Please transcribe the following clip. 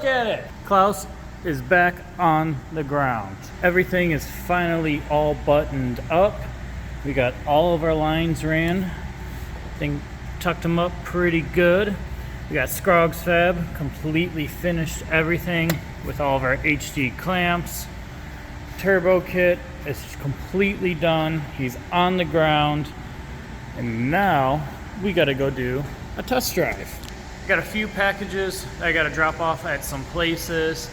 Look at it. Klaus is back on the ground. Everything is finally all buttoned up. We got all of our lines ran. I think tucked them up pretty good. We got Scroggs Fab completely finished everything with all of our HD clamps. Turbo kit is completely done. He's on the ground. And now we gotta go do a test drive. I got a few packages I gotta drop off at some places.